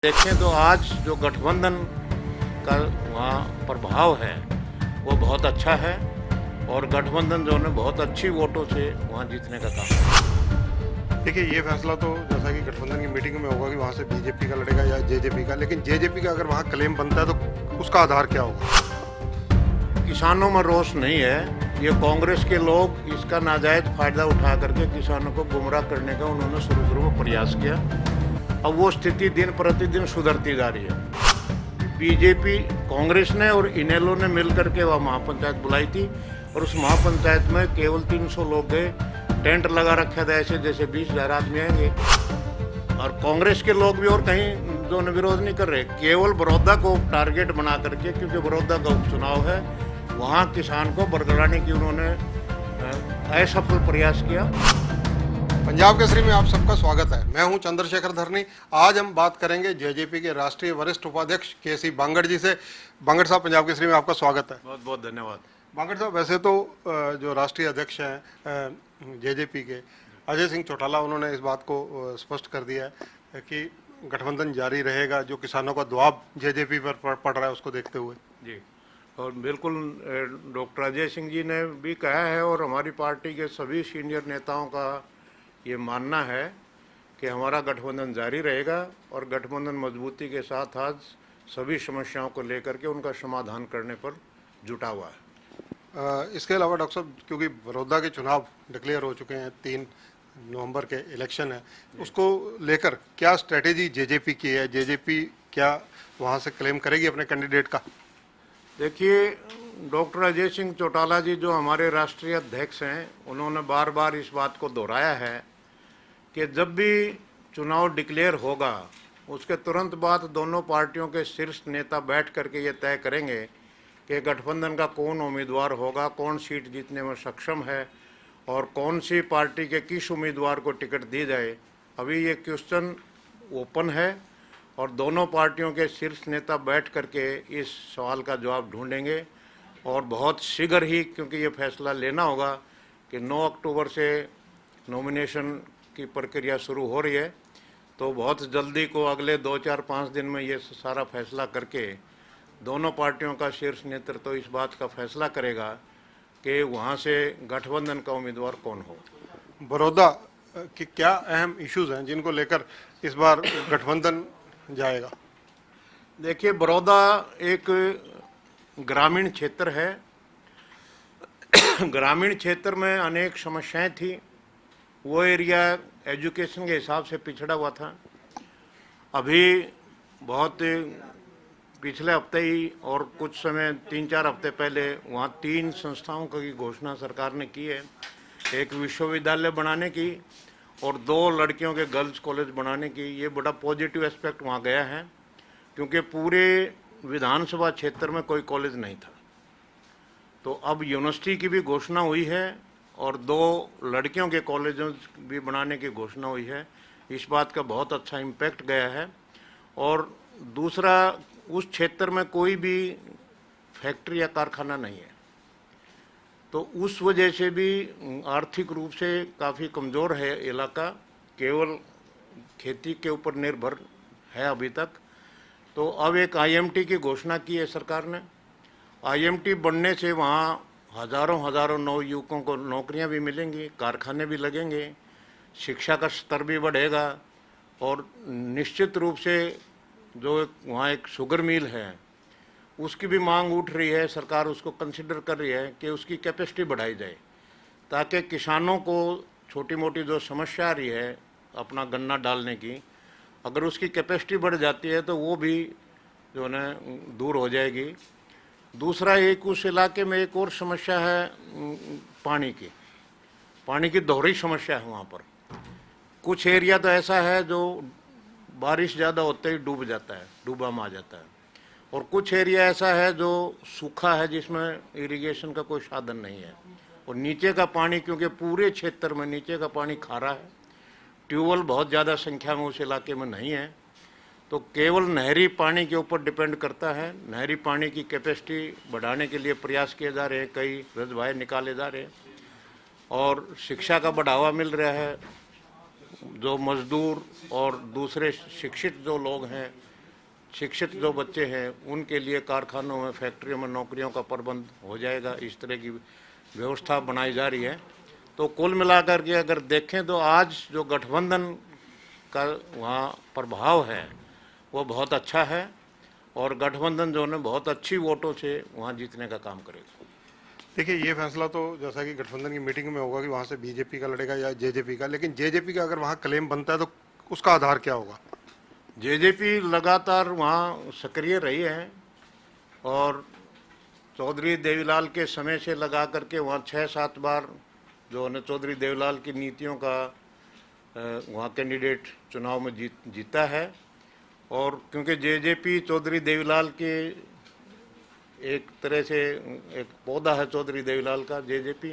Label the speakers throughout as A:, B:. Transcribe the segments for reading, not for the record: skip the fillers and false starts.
A: देखें तो आज जो गठबंधन का वहाँ प्रभाव है वो बहुत अच्छा है और गठबंधन जो है बहुत अच्छी वोटों से वहाँ जीतने का काम है।
B: देखिए, ये फैसला तो जैसा कि गठबंधन की मीटिंग में होगा कि वहाँ से बीजेपी का लड़ेगा या जेजेपी का, लेकिन जेजेपी का अगर वहाँ क्लेम बनता है तो उसका आधार क्या होगा?
A: किसानों में रोष नहीं है। ये कांग्रेस के लोग इसका नाजायज फायदा उठा करके किसानों को गुमराह करने का उन्होंने शुरू में प्रयास किया। अब वो स्थिति दिन प्रतिदिन सुधरती जा रही है। बीजेपी, कांग्रेस ने और इनेलो ने मिलकर के वह महापंचायत बुलाई थी और उस महापंचायत में केवल 300 लोग गए। टेंट लगा रखा था ऐसे जैसे 20,000 आदमी आएंगे और कांग्रेस के लोग भी और कहीं जो विरोध नहीं कर रहे, केवल बड़ौदा को टारगेट बना करके, क्योंकि बड़ौदा का उपचुनाव है, वहाँ किसान को बरगलाने की उन्होंने असफल प्रयास किया।
B: पंजाब केसरी में आप सबका स्वागत है। मैं हूं चंद्रशेखर धरनी। आज हम बात करेंगे जेजेपी के राष्ट्रीय वरिष्ठ उपाध्यक्ष केसी बांगड़ जी से। बांगड़ साहब, पंजाब केसरी में आपका स्वागत है।
A: बहुत बहुत धन्यवाद।
B: बांगड़ साहब, वैसे तो जो राष्ट्रीय अध्यक्ष हैं जेजेपी के, अजय सिंह चौटाला, उन्होंने इस बात को स्पष्ट कर दिया है कि गठबंधन जारी रहेगा, जो किसानों का दबाव जेजेपी पर पड़ रहा है उसको देखते हुए।
A: जी, और बिल्कुल डॉक्टर अजय सिंह जी ने भी कहा है और हमारी पार्टी के सभी सीनियर नेताओं का ये मानना है कि हमारा गठबंधन जारी रहेगा और गठबंधन मजबूती के साथ आज सभी समस्याओं को लेकर के उनका समाधान करने पर जुटा हुआ है।
B: इसके अलावा डॉक्टर साहब, क्योंकि बड़ौदा के चुनाव डिक्लेयर हो चुके हैं, 3 नवंबर के इलेक्शन है, उसको लेकर क्या स्ट्रेटेजी जेजेपी की है? जेजेपी क्या वहाँ से क्लेम करेगी अपने कैंडिडेट का?
A: देखिए, डॉक्टर अजय सिंह चौटाला जी जो हमारे राष्ट्रीय अध्यक्ष हैं, उन्होंने बार बार इस बात को दोहराया है कि जब भी चुनाव डिक्लेयर होगा उसके तुरंत बाद दोनों पार्टियों के शीर्ष नेता बैठ करके ये तय करेंगे कि गठबंधन का कौन उम्मीदवार होगा, कौन सीट जीतने में सक्षम है और कौन सी पार्टी के किस उम्मीदवार को टिकट दी जाए। अभी ये क्वेश्चन ओपन है और दोनों पार्टियों के शीर्ष नेता बैठ करके इस सवाल का जवाब ढूंढेंगे और बहुत शीघ्र ही, क्योंकि ये फैसला लेना होगा कि 9 अक्टूबर से नॉमिनेशन की प्रक्रिया शुरू हो रही है, तो बहुत जल्दी को अगले 2-4-5 दिन में ये सारा फैसला करके दोनों पार्टियों का शीर्ष नेतृत्व तो इस बात का फैसला करेगा कि वहाँ से गठबंधन का उम्मीदवार कौन हो।
B: बड़ौदा के क्या अहम इश्यूज हैं जिनको लेकर इस बार गठबंधन जाएगा?
A: देखिए, बड़ौदा एक ग्रामीण क्षेत्र है। ग्रामीण क्षेत्र में अनेक समस्याएं थी। वो एरिया एजुकेशन के हिसाब से पिछड़ा हुआ था। अभी बहुत पिछले हफ्ते ही और कुछ समय 3-4 हफ्ते पहले वहाँ 3 संस्थाओं की घोषणा सरकार ने की है। एक विश्वविद्यालय बनाने की और 2 लड़कियों के गर्ल्स कॉलेज बनाने की। ये बड़ा पॉजिटिव एस्पेक्ट वहाँ गया है, क्योंकि पूरे विधानसभा क्षेत्र में कोई कॉलेज नहीं था। तो अब यूनिवर्सिटी की भी घोषणा हुई है और 2 लड़कियों के कॉलेजों भी बनाने की घोषणा हुई है। इस बात का बहुत अच्छा इम्पैक्ट गया है। और दूसरा, उस क्षेत्र में कोई भी फैक्ट्री या कारखाना नहीं है, तो उस वजह से भी आर्थिक रूप से काफ़ी कमज़ोर है इलाका, केवल खेती के ऊपर निर्भर है अभी तक। तो अब एक आईएमटी की घोषणा की है सरकार ने। आईएमटी बनने से वहाँ हज़ारों नवयुवकों को नौकरियां भी मिलेंगी, कारखाने भी लगेंगे, शिक्षा का स्तर भी बढ़ेगा और निश्चित रूप से जो वहाँ एक शुगर मिल है उसकी भी मांग उठ रही है। सरकार उसको कंसिडर कर रही है कि उसकी कैपेसिटी बढ़ाई जाए, ताकि किसानों को छोटी मोटी जो समस्या आ रही है अपना गन्ना डालने की, अगर उसकी कैपेसिटी बढ़ जाती है तो वो भी जो है दूर हो जाएगी। दूसरा, एक उस इलाके में एक और समस्या है पानी की दोहरी समस्या है वहाँ पर। कुछ एरिया तो ऐसा है जो बारिश ज़्यादा होते ही डूब जाता है, डूबा में आ जाता है, और कुछ एरिया ऐसा है जो सूखा है जिसमें इरिगेशन का कोई साधन नहीं है। और नीचे का पानी, क्योंकि पूरे क्षेत्र में नीचे का पानी खारा है, ट्यूबवेल बहुत ज़्यादा संख्या में उस इलाके में नहीं है, तो केवल नहरी पानी के ऊपर डिपेंड करता है। नहरी पानी की कैपेसिटी बढ़ाने के लिए प्रयास किए जा रहे हैं, कई रजवाए निकाले जा रहे हैं और शिक्षा का बढ़ावा मिल रहा है। जो मजदूर और दूसरे शिक्षित जो लोग हैं शिक्षित जो बच्चे हैं उनके लिए कारखानों में, फैक्ट्रियों में नौकरियों का प्रबंध हो जाएगा। इस तरह की व्यवस्था बनाई जा रही है। तो कुल मिलाकर के अगर देखें तो आज जो गठबंधन का वहाँ प्रभाव है वो बहुत अच्छा है और गठबंधन जो है बहुत अच्छी वोटों से वहाँ जीतने का काम करेगा।
B: देखिए, ये फैसला तो जैसा कि गठबंधन की मीटिंग में होगा कि वहाँ से बीजेपी का लड़ेगा या जेजेपी का, लेकिन जेजेपी का अगर वहाँ क्लेम बनता है तो उसका आधार क्या होगा?
A: जेजेपी लगातार वहाँ सक्रिय रही है और चौधरी देवीलाल के समय से लगा करके वहाँ 6-7 बार जो है चौधरी देवीलाल की नीतियों का वहाँ कैंडिडेट चुनाव में जीता है। और क्योंकि जेजेपी चौधरी देवीलाल के एक तरह से एक पौधा है चौधरी देवीलाल का जेजेपी।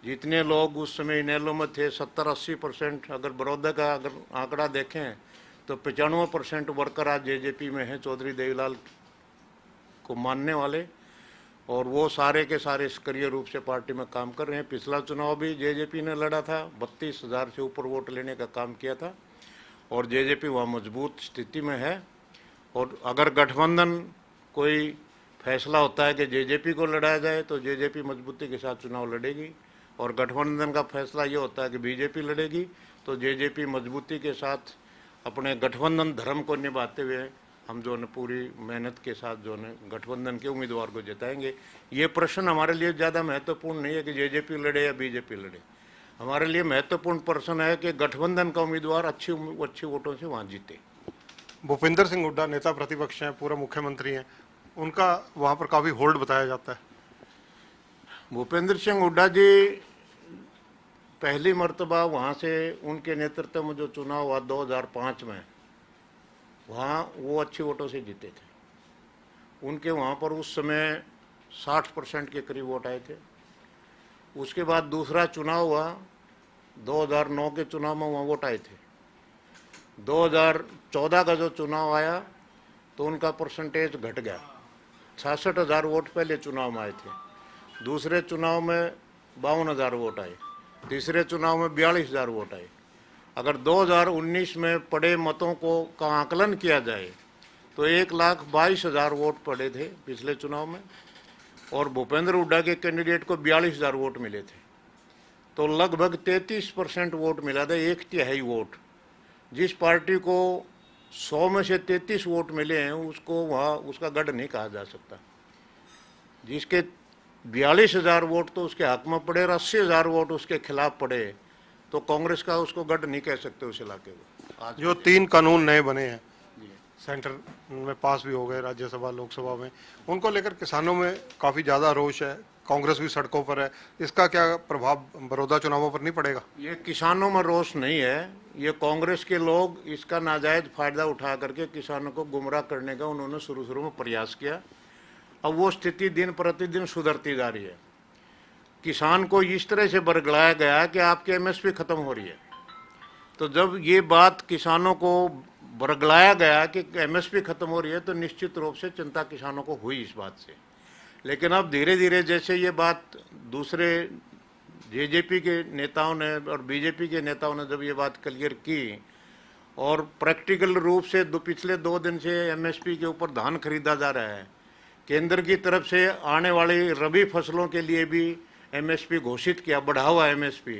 A: जितने लोग उस समय इनेलो में थे 70-80%, अगर बड़ौदा का अगर आंकड़ा देखें तो 95% वर्कर आज जेजेपी में हैं, चौधरी देवीलाल को मानने वाले, और वो सारे के सारे सक्रिय रूप से पार्टी में काम कर रहे हैं। पिछला चुनाव भी जेजेपी ने लड़ा था, 32,000 से ऊपर वोट लेने का काम किया था और जेजेपी वहाँ मजबूत स्थिति में है। और अगर गठबंधन कोई फैसला होता है कि जेजेपी को लड़ाया जाए तो जेजेपी मजबूती के साथ चुनाव लड़ेगी, और गठबंधन का फैसला ये होता है कि बीजेपी लड़ेगी तो जेजेपी मजबूती के साथ अपने गठबंधन धर्म को निभाते हुए हम जो है पूरी मेहनत के साथ जो है गठबंधन के उम्मीदवार को जिताएंगे। ये प्रश्न हमारे लिए ज़्यादा महत्वपूर्ण नहीं है कि जेजेपी लड़े या बीजेपी लड़े। हमारे लिए महत्वपूर्ण प्रश्न है कि गठबंधन का उम्मीदवार अच्छी वोटों से वहाँ जीते।
B: भूपेंद्र सिंह हुड्डा नेता प्रतिपक्ष हैं, पूर्व मुख्यमंत्री हैं, उनका वहाँ पर काफ़ी होल्ड बताया जाता है।
A: भूपेंद्र सिंह हुड्डा जी पहली मर्तबा वहाँ से उनके नेतृत्व में जो चुनाव हुआ 2005 में, वहाँ वो अच्छी वोटों से जीते थे। उनके वहाँ पर उस समय 60% के करीब वोट आए थे। उसके बाद दूसरा चुनाव हुआ 2009 के चुनाव में, वहाँ वोट आए थे। 2014 का जो चुनाव आया तो उनका परसेंटेज घट गया, 66,000 वोट पहले चुनाव में आए थे। दूसरे चुनाव में 52,000 वोट आए, तीसरे चुनाव में 42,000 वोट आए। अगर 2019 में पड़े मतों को का आकलन किया जाए तो 1,22,000 वोट पड़े थे पिछले चुनाव में, और भूपेंद्र हुड्डा के कैंडिडेट को 42,000 वोट मिले थे। तो लगभग 33% वोट मिला था, 1/3 वोट। जिस पार्टी को 100 में से 33 वोट मिले हैं उसको वहाँ उसका गढ़ नहीं कहा जा सकता। जिसके 42,000 वोट तो उसके हक में पड़े और 80,000 वोट उसके खिलाफ पड़े, तो कांग्रेस का उसको गढ़ नहीं कह सकते उस इलाके को। आज
B: जो 3 कानून नए बने हैं, सेंटर में पास भी हो गए, राज्यसभा लोकसभा में, उनको लेकर किसानों में काफ़ी ज़्यादा रोष है, कांग्रेस भी सड़कों पर है। इसका क्या प्रभाव बड़ौदा चुनावों पर नहीं पड़ेगा?
A: ये किसानों में रोष नहीं है, ये कांग्रेस के लोग इसका नाजायज फायदा उठा करके किसानों को गुमराह करने का उन्होंने शुरू में प्रयास किया। अब वो स्थिति दिन प्रतिदिन सुधरती जा रही है। किसान को इस तरह से बरगलाया गया कि आपकी एमएसपी खत्म हो रही है। तो जब ये बात किसानों को बरगलाया गया कि एमएसपी खत्म हो रही है तो निश्चित रूप से चिंता किसानों को हुई इस बात से। लेकिन अब धीरे धीरे जैसे ये बात दूसरे जेजेपी के नेताओं ने और बीजेपी के नेताओं ने जब ये बात क्लियर की और प्रैक्टिकल रूप से पिछले 2 दिन से एमएसपी के ऊपर धान खरीदा जा रहा है, केंद्र की तरफ से आने वाली रबी फसलों के लिए भी एमएसपी घोषित किया, बढ़ा हुआ एमएसपी,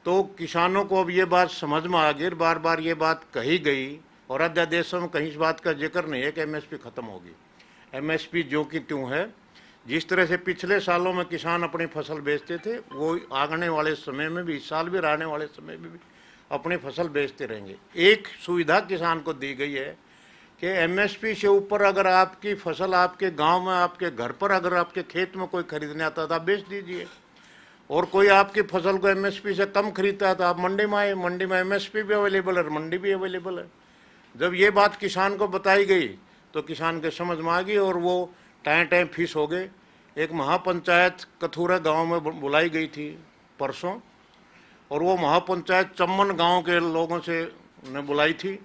A: तो किसानों को अब ये बात समझ में आ गई। बार बार ये बात कही गई और अध्यादेशों में कहीं इस बात का जिक्र नहीं है कि एमएसपी खत्म होगी। एमएसपी जो कि त्यों है। जिस तरह से पिछले सालों में किसान अपनी फसल बेचते थे, वो आने वाले समय में भी, इस साल भी, आने वाले समय में भी अपनी फसल बेचते रहेंगे। एक सुविधा किसान को दी गई है कि एमएसपी से ऊपर अगर आपकी फसल आपके गांव में, आपके घर पर, अगर आपके खेत में कोई खरीदने आता है तो आप बेच दीजिए, और कोई आपकी फसल को एमएसपी से कम खरीदता है तो आप मंडी में आए। मंडी में एमएसपी भी अवेलेबल है, मंडी भी अवेलेबल है। जब ये बात किसान को बताई गई तो किसान के समझ में आ गई और वो टाइम फीस हो गए। एक महापंचायत कथूरा गांव में बुलाई गई थी परसों, और वो महापंचायत चम्मन गांव के लोगों से ने बुलाई थी।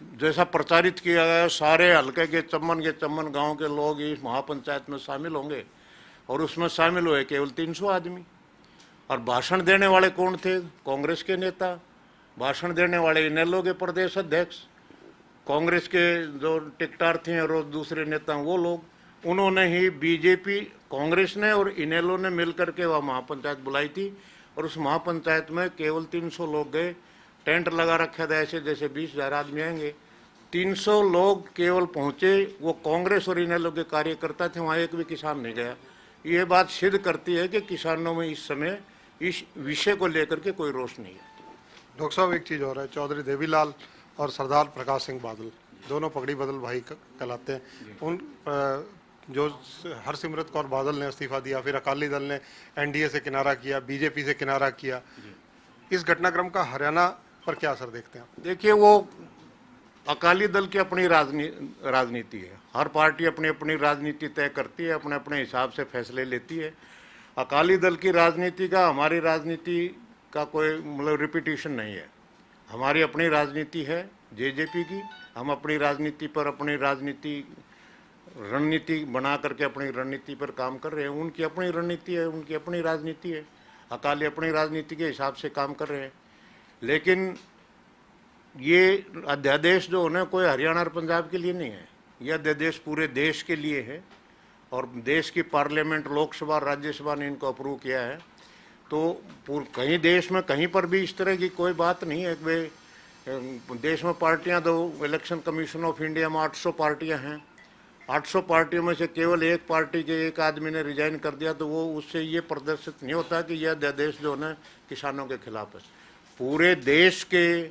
A: जैसा प्रचारित किया गया सारे हल्के के चम्मन गांव के लोग इस महापंचायत में शामिल होंगे, और उसमें शामिल हुए केवल 300 आदमी। और भाषण देने वाले कौन थे? कांग्रेस के नेता। भाषण देने वाले इनेलो के प्रदेश अध्यक्ष, कांग्रेस के जो टिकटार थे और दूसरे नेता वो लोग, उन्होंने ही बीजेपी, कांग्रेस ने और इनेलो ने मिलकर के वह महापंचायत बुलाई थी। और उस महापंचायत में केवल 300 लोग गए। टेंट लगा रखा था ऐसे जैसे 20,000 आदमी आएंगे। 300 लोग केवल पहुंचे, वो कांग्रेस और इनेलो के कार्यकर्ता थे, वहाँ एक भी किसान नहीं गया। ये बात सिद्ध करती है कि किसानों में इस समय इस विषय को लेकर के कोई रोष नहीं है।
B: डॉक्टर साहब, एक चीज़ और है, चौधरी देवीलाल और सरदार प्रकाश सिंह बादल दोनों पगड़ी बदल भाई कहलाते हैं। उन जो हरसिमरत कौर बादल ने इस्तीफा दिया, फिर अकाली दल ने एनडीए से किनारा किया, बीजेपी से किनारा किया, इस घटनाक्रम का हरियाणा पर क्या असर देखते हैं?
A: देखिए, वो अकाली दल की अपनी राजनीति है। हर पार्टी अपनी अपनी राजनीति तय करती है, अपने अपने हिसाब से फैसले लेती है। अकाली दल की राजनीति का हमारी राजनीति का कोई मतलब रिपीटिशन नहीं है। हमारी अपनी राजनीति है जेजेपी की। हम अपनी राजनीति पर अपनी रणनीति बना करके अपनी रणनीति पर काम कर रहे हैं। उनकी अपनी रणनीति है, उनकी अपनी राजनीति है। अकाली अपनी राजनीति के हिसाब से काम कर रहे हैं। लेकिन ये अध्यादेश जो है कोई हरियाणा और पंजाब के लिए नहीं है। यह अध्यादेश पूरे देश के लिए है और देश की पार्लियामेंट, लोकसभा, राज्यसभा ने इनको अप्रूव किया है। तो कहीं देश में कहीं पर भी इस तरह की कोई बात नहीं है। वे देश में पार्टियां, तो इलेक्शन कमीशन ऑफ इंडिया में 800 पार्टियां हैं। 800 पार्टियों में से केवल एक पार्टी के एक आदमी ने रिजाइन कर दिया, तो वो उससे ये प्रदर्शित नहीं होता कि यह अध्यादेश जो है किसानों के खिलाफ है। पूरे देश के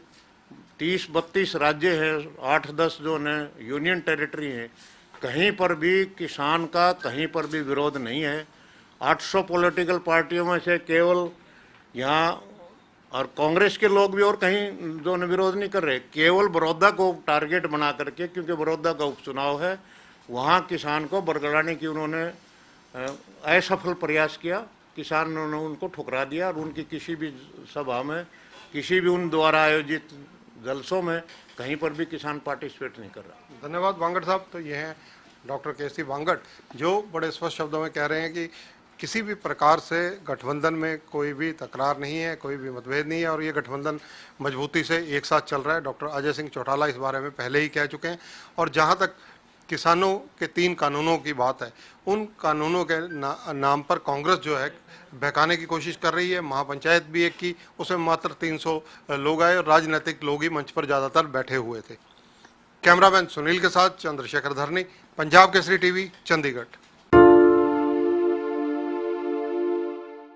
A: 30-32 राज्य हैं, 8-10 जो है यूनियन टेरिटरी हैं, कहीं पर भी किसान का कहीं पर भी विरोध नहीं है। 800 पॉलिटिकल पार्टियों में से केवल यहाँ, और कांग्रेस के लोग भी और कहीं जो है विरोध नहीं कर रहे, केवल बड़ौदा को टारगेट बना करके, क्योंकि बड़ौदा का उपचुनाव है, वहाँ किसान को बरगलाने की उन्होंने असफल प्रयास किया। किसान ने उनको ठुकरा दिया और उनकी किसी भी सभा में, किसी भी उन द्वारा आयोजित जलसों में कहीं पर भी किसान पार्टिसिपेट नहीं कर रहा।
B: धन्यवाद वांगड़ साहब। तो ये हैं डॉक्टर केसी वांगड़, जो बड़े स्पष्ट शब्दों में कह रहे हैं कि किसी भी प्रकार से गठबंधन में कोई भी तकरार नहीं है, कोई भी मतभेद नहीं है और ये गठबंधन मजबूती से एक साथ चल रहा है। डॉक्टर अजय सिंह चौटाला इस बारे में पहले ही कह चुके हैं। और जहाँ तक किसानों के 3 कानूनों की बात है, उन कानूनों के नाम पर कांग्रेस जो है बहकाने की कोशिश कर रही है। महापंचायत भी एक की, उसमें मात्र 300 लोग आए और राजनीतिक लोग ही मंच पर ज़्यादातर बैठे हुए थे। कैमरामैन सुनील के साथ चंद्रशेखर धरनी, पंजाब केसरी टीवी, चंडीगढ़।